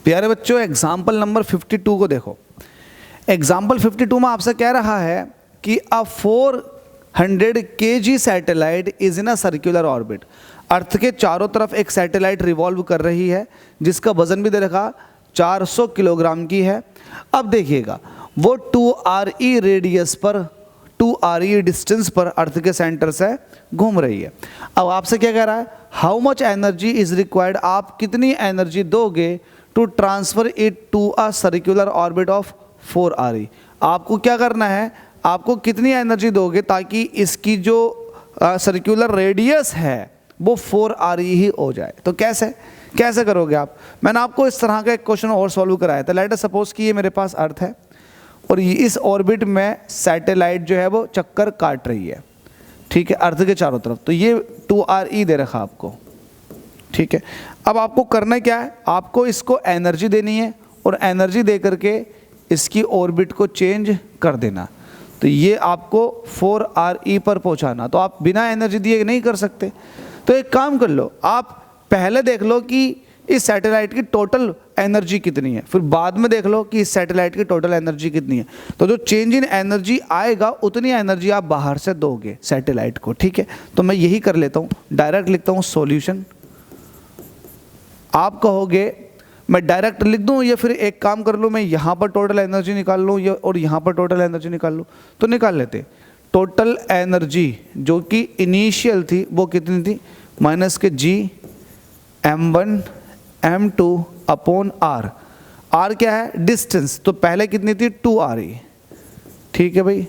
प्यारे बच्चों, example number 52 को देखो। एग्जाम्पल 52 में आपसे कह रहा है कि a 400 kg satellite is in a circular orbit. Earth के चारों तरफ एक सैटेलाइट रिवॉल्व कर रही है जिसका वजन भी दे रखा 400 किलोग्राम की है। अब देखिएगा वो 2re रेडियस पर 2re डिस्टेंस पर अर्थ के सेंटर से घूम रही है। अब आपसे क्या कह रहा है, how much energy is required, आप कितनी एनर्जी दोगे to transfer it to a circular orbit of 4re। आपको क्या करना है, आपको कितनी एनर्जी दोगे ताकि इसकी जो सर्कुलर रेडियस है वो 4re ही हो जाए। तो कैसे करोगे आप, मैंने आपको इस तरह का एक क्वेश्चन और सॉल्व कराया था। लेट अस सपोज कि ये मेरे पास अर्थ है और ये इस ऑर्बिट में सैटेलाइट जो है वो चक्कर काट रही है, ठीक है, अर्थ के चारों तरफ। तो ये 2re दे रखा आपको, ठीक है। अब आपको करना क्या है, आपको इसको एनर्जी देनी है और एनर्जी दे करके इसकी ऑर्बिट को चेंज कर देना। तो ये आपको 4re पर पहुंचाना, तो आप बिना एनर्जी दिए नहीं कर सकते। तो एक काम कर लो, आप पहले देख लो कि इस सैटेलाइट की टोटल एनर्जी कितनी है, फिर बाद में देख लो कि इस सैटेलाइट की टोटल एनर्जी कितनी है। तो जो चेंज इन एनर्जी आएगा उतनी एनर्जी आप बाहर से दोगे सैटेलाइट को, ठीक है। तो मैं यही कर लेता हूँ, डायरेक्ट लिखता हूँ सॉल्यूशन। आप कहोगे मैं डायरेक्ट लिख दूँ या फिर एक काम कर लूँ, मैं यहाँ पर टोटल एनर्जी निकाल लूँ या और यहाँ पर टोटल एनर्जी निकाल लूँ। तो निकाल लेते। टोटल एनर्जी जो कि इनिशियल थी वो कितनी थी, माइनस के जी m1 m2 upon r। r क्या है, डिस्टेंस, तो पहले कितनी थी 2re, ठीक है भाई,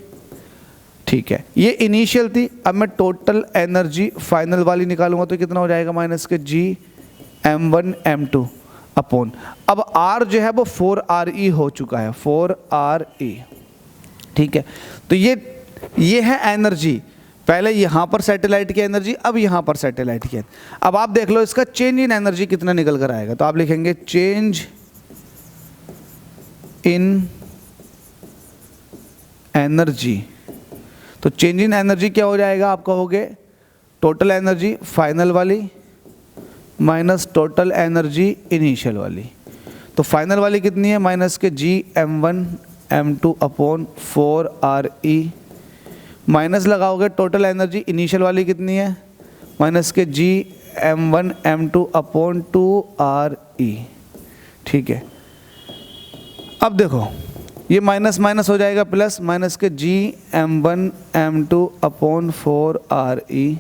ठीक है। ये इनिशियल थी। अब मैं टोटल एनर्जी फाइनल वाली निकालूंगा तो कितना हो जाएगा, माइनस के जी m1 m2 अपॉन, अब r जो है वो 4re हो चुका है, 4re, ठीक है। तो ये है एनर्जी, पहले यहाँ पर सैटेलाइट की एनर्जी, अब यहाँ पर सैटेलाइट की। अब आप देख लो इसका चेंज इन एनर्जी कितना निकल कर आएगा। तो आप लिखेंगे चेंज इन एनर्जी। तो चेंज इन एनर्जी क्या हो जाएगा, आप कहोगे टोटल एनर्जी फाइनल वाली माइनस टोटल एनर्जी इनिशियल वाली। तो फाइनल वाली कितनी है, माइनस के जी m1 m2 upon 4re, minus लगाओगे टोटल एनर्जी इनिशियल वाली कितनी है, माइनस के जी m1 m2 अपॉन 2re, ठीक है। अब देखो ये माइनस माइनस हो जाएगा प्लस, माइनस के जी m1 m2 upon 4re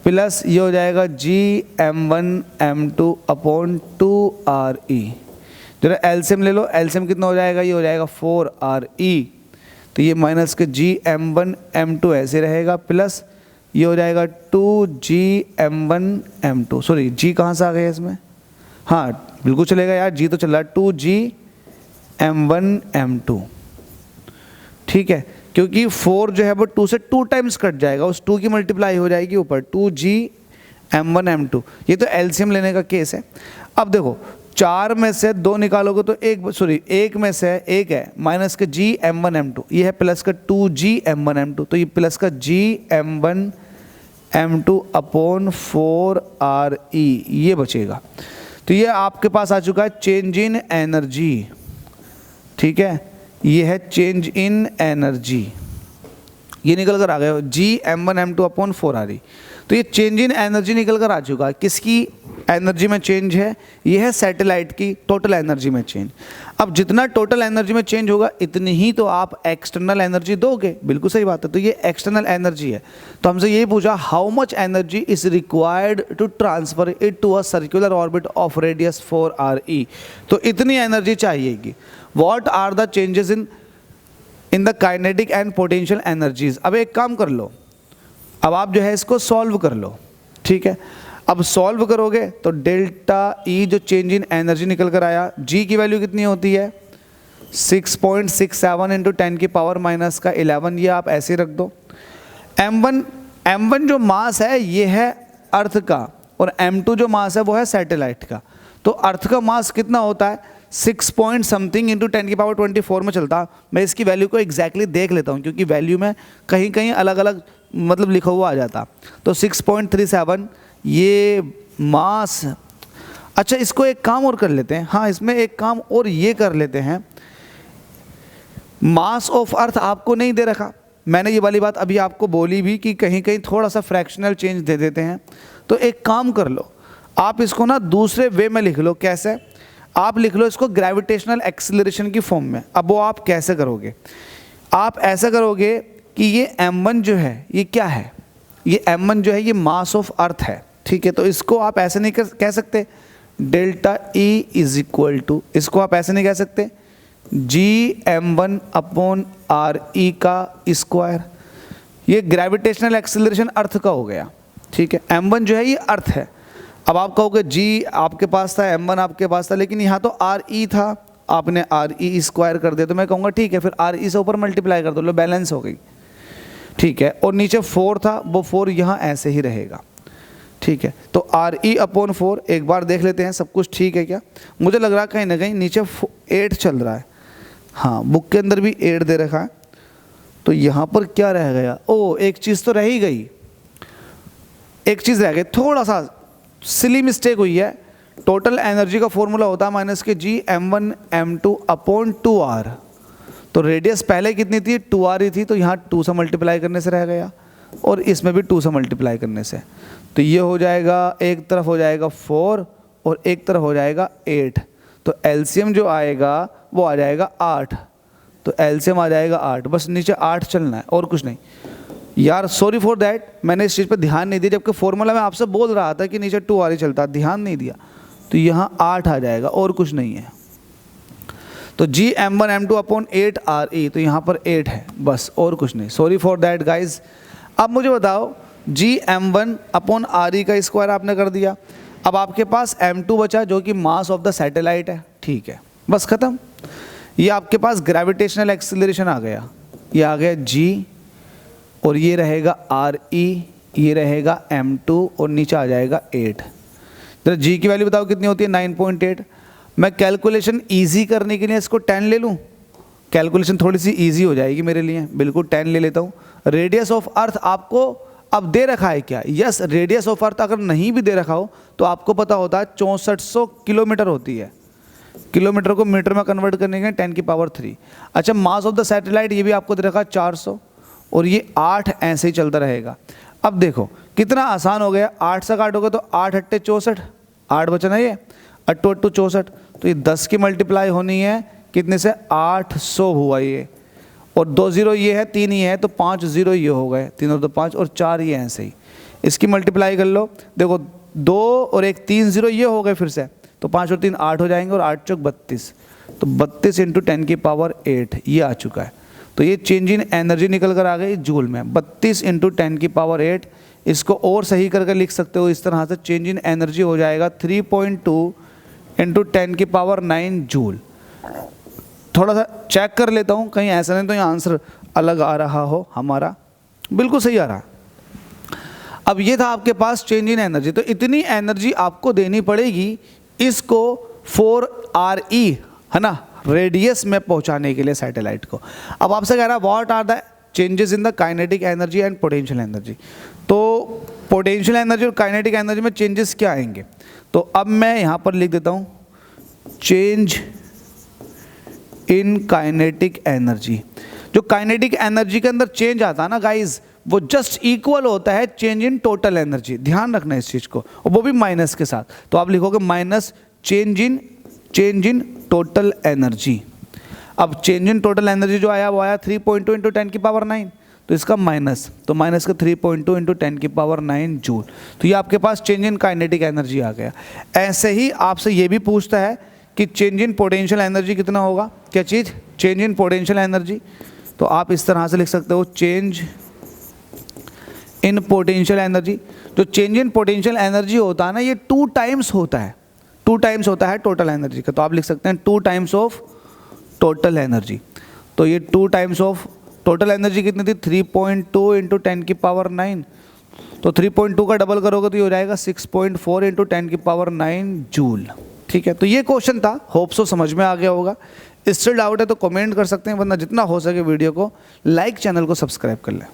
plus ये हो जाएगा जी m1 m2 अपॉन 2re। जरा एलसीएम ले लो, एलसीएम कितना हो जाएगा, ये हो जाएगा 4re। तो ये माइनस के जी m1 m2 ऐसे रहेगा प्लस ये हो जाएगा 2g m1 m2, sorry g कहाँ से आ गया इसमें, हाँ बिल्कुल चलेगा यार, g तो चल रहा है, 2g m1 m2, ठीक है। क्योंकि 4 जो है वो 2 से 2 टाइम्स कट जाएगा, उस 2 की मल्टीप्लाई हो जाएगी ऊपर, 2g m1 m2। ये तो एलसीएम लेने का केस है। अब देखो 4 में से 2 निकालोगे तो एक में से एक है, माइनस का जी m1 m2, ये है प्लस का 2g m1 m2, तो ये प्लस का g m1 m2 upon 4re ये बचेगा। तो ये आपके पास आ चुका है चेंज इन एनर्जी, ठीक है, ये है चेंज इन एनर्जी, ये निकल कर आ गया जी m1 m2 अपॉन 4re। तो ये चेंज इन एनर्जी निकल कर आ चुका है। किसकी एनर्जी में चेंज है, ये है सैटेलाइट की टोटल एनर्जी में चेंज। अब जितना टोटल एनर्जी में चेंज होगा इतनी ही तो आप एक्सटर्नल एनर्जी दोगे, बिल्कुल सही बात है। तो ये एक्सटर्नल एनर्जी है। तो हमसे यही पूछा how much energy is required to transfer it to a circular orbit of radius 4re। तो इतनी एनर्जी चाहिएगी। What are the changes in the kinetic and potential energies. अब एक काम कर लो, अब आप जो है इसको सॉल्व कर लो, ठीक है। अब सॉल्व करोगे तो डेल्टा ई जो चेंज इन एनर्जी निकल कर आया, जी की वैल्यू कितनी होती है 6.67 इंटू 10 की पावर माइनस का 11, ये आप ऐसे रख दो। m1 जो मास है ये है अर्थ का और m2 जो मास है वो है सैटेलाइट का। तो अर्थ का मास कितना होता है 6 पॉइंट समथिंग इंटू 10 की पावर 24 में चलता। मैं इसकी वैल्यू को एग्जैक्टली देख लेता हूँ क्योंकि वैल्यू में कहीं कहीं अलग अलग मतलब लिखा हुआ आ जाता। तो 6.37 ये मास अच्छा, इसको एक काम और कर लेते हैं, हाँ इसमें एक काम और ये कर लेते हैं, मास ऑफ अर्थ आपको नहीं दे रखा, मैंने ये वाली बात अभी आपको बोली भी कि कहीं कहीं थोड़ा सा फ्रैक्शनल चेंज दे देते हैं। तो एक काम कर लो, आप इसको ना दूसरे वे में लिख लो। कैसे? आप लिख लो इसको ग्रेविटेशनल एक्सीलरेशन की फॉर्म में। अब वो आप कैसे करोगे? आप ऐसा करोगे कि ये m1 जो है ये क्या है, ये m1 जो है ये मास ऑफ अर्थ है, ठीक है। तो इसको आप ऐसे नहीं कह सकते delta E is equal to, इसको आप ऐसे नहीं कह सकते Gm1 अपॉन RE का स्क्वायर। ये ग्रेविटेशनल एक्सीलरेशन अर्थ का हो गया, ठीक है। m1 जो है ये अर्थ है। अब आप कहोगे G आपके पास था, m1 आपके पास था, लेकिन यहाँ तो RE था, आपने RE स्क्वायर कर दिया। तो मैं कहूँगा ठीक है, फिर RE से ऊपर मल्टीप्लाई कर दो, लो बैलेंस हो गई, ठीक है। और नीचे 4 था, वो 4 यहाँ ऐसे ही रहेगा, ठीक है। तो RE अपॉन 4, एक बार देख लेते हैं सब कुछ ठीक है क्या। मुझे लग रहा है कहीं ना कहीं नीचे 8 चल रहा है, हाँ बुक के अंदर भी 8 दे रखा है। तो यहाँ पर क्या रह गया? ओ एक चीज़ तो रह ही गई, एक चीज़ रह गई, थोड़ा सा सिली मिस्टेक हुई है। टोटल एनर्जी का फॉर्मूला होता है माइनस के Gm1 m2 अपॉन 2r। तो रेडियस पहले कितनी थी? 2r ही थी, तो यहाँ 2 से मल्टीप्लाई करने से रह गया, और इसमें भी 2 से मल्टीप्लाई करने से। तो ये हो जाएगा, एक तरफ हो जाएगा 4 और एक तरफ हो जाएगा 8। तो एलसीएम जो आएगा वो आ जाएगा 8। तो एलसीएम आ जाएगा 8, बस नीचे 8 चलना है और कुछ नहीं। यार सॉरी फॉर दैट, मैंने इस चीज़ पे ध्यान नहीं दिया, जबकि फॉर्मूला मैं आपसे बोल रहा था कि नीचे 2r ही चलता, ध्यान नहीं दिया। तो यहाँ 8 आ जाएगा और कुछ नहीं है। तो Gm1 m2 अपॉन 8 RE, तो यहाँ पर 8 है बस और कुछ नहीं। Sorry for that guys. अब मुझे बताओ Gm1 अपॉन RE का स्क्वायर आपने कर दिया। अब आपके पास m2 बचा जो कि मास ऑफ द सैटेलाइट है, ठीक है, बस ख़त्म। ये आपके पास ग्रेविटेशनल एक्सीलरेशन आ गया, ये आ गया G, और ये रहेगा RE, ये रहेगा m2, और नीचे आ जाएगा 8। जरा G की वैल्यू बताओ कितनी होती है? 9.8। मैं कैलकुलेशन इजी करने के लिए इसको 10 ले लूँ, कैलकुलेशन थोड़ी सी इजी हो जाएगी मेरे लिए, बिल्कुल 10 ले लेता हूँ। रेडियस ऑफ अर्थ आपको अब दे रखा है क्या? यस, रेडियस ऑफ अर्थ अगर नहीं भी दे रखा हो तो आपको पता होता है 6400 किलोमीटर होती है। किलोमीटर को मीटर में कन्वर्ट करने के 10 की पावर 3। अच्छा, मास ऑफ द सैटेलाइट ये भी आपको दे रखा है 400, और ये 8 ऐसे ही चलता रहेगा। अब देखो कितना आसान हो गया, 8 से काटोगे तो 8 अट्टे 64, 8 बचा ना, ये 8 8 64, तो ये 10 की मल्टीप्लाई होनी है कितने से? 800 हुआ ये, और 2 0 ये है, 3 ये है, तो 5 0 ये हो गए, 3 और 2 5, और 4 ये ऐसे ही। इसकी मल्टीप्लाई कर लो, देखो 2 और 1 3 0 ये हो गए फिर से, तो 5 और 3 8 हो जाएंगे, और 8 चौक 32, तो 32 इंटू 10 की पावर 8 ये आ चुका है। तो ये चेंज इन एनर्जी निकल कर आ गई जूल में, 32 इंटू 10 की पावर 8। इसको और सही करके लिख सकते हो इस तरह से, चेंज इन एनर्जी हो जाएगा 3.2 इंटू 10 की पावर 9 जूल। थोड़ा सा चेक कर लेता हूँ, कहीं ऐसा नहीं तो यहाँ आंसर अलग आ रहा हो हमारा, बिल्कुल सही आ रहा। अब ये था आपके पास चेंज इन एनर्जी। तो इतनी एनर्जी आपको देनी पड़ेगी इसको 4RE, है ना, रेडियस में पहुंचाने के लिए सैटेलाइट को। अब आपसे कह रहा है what are the changes in the kinetic energy and potential energy. तो पोटेंशियल एनर्जी और काइनेटिक एनर्जी में चेंजेस क्या आएंगे? तो अब मैं यहाँ पर लिख देता हूँ चेंज इन काइनेटिक एनर्जी। जो काइनेटिक एनर्जी के अंदर चेंज आता है ना गाइज, वो जस्ट इक्वल होता है चेंज इन टोटल एनर्जी। ध्यान रखना इस चीज़ को, और वो भी माइनस के साथ। तो आप लिखोगे minus change in total energy. अब चेंज इन टोटल एनर्जी जो आया वो आया 3.2 इंटू 10 की पावर 9, तो इसका माइनस, तो माइनस का 3.2 इंटू 10 की पावर 9 जूल। तो ये आपके पास चेंज इन काइनेटिक एनर्जी आ गया। ऐसे ही आपसे ये भी पूछता है कि चेंज इन पोटेंशियल एनर्जी कितना होगा? क्या चीज़? Change in potential energy. तो आप इस तरह से लिख सकते हो चेंज इन पोटेंशियल एनर्जी। जो चेंज इन पोटेंशियल एनर्जी होता है ना, ये 2 टाइम्स होता है, 2 टाइम्स होता है टोटल एनर्जी का। तो आप लिख सकते हैं 2 टाइम्स ऑफ टोटल एनर्जी। तो ये 2 टाइम्स ऑफ टोटल एनर्जी कितनी थी? 3.2 इंटू 10 की पावर 9। तो 3.2 का डबल करोगे तो ये हो जाएगा 6.4 इंटू 10 की पावर 9 जूल। ठीक है, तो ये क्वेश्चन था, होप सो समझ में आ गया होगा। इससे डाउट है तो कमेंट कर सकते हैं, वरना जितना हो सके वीडियो को लाइक, चैनल को सब्सक्राइब कर लें।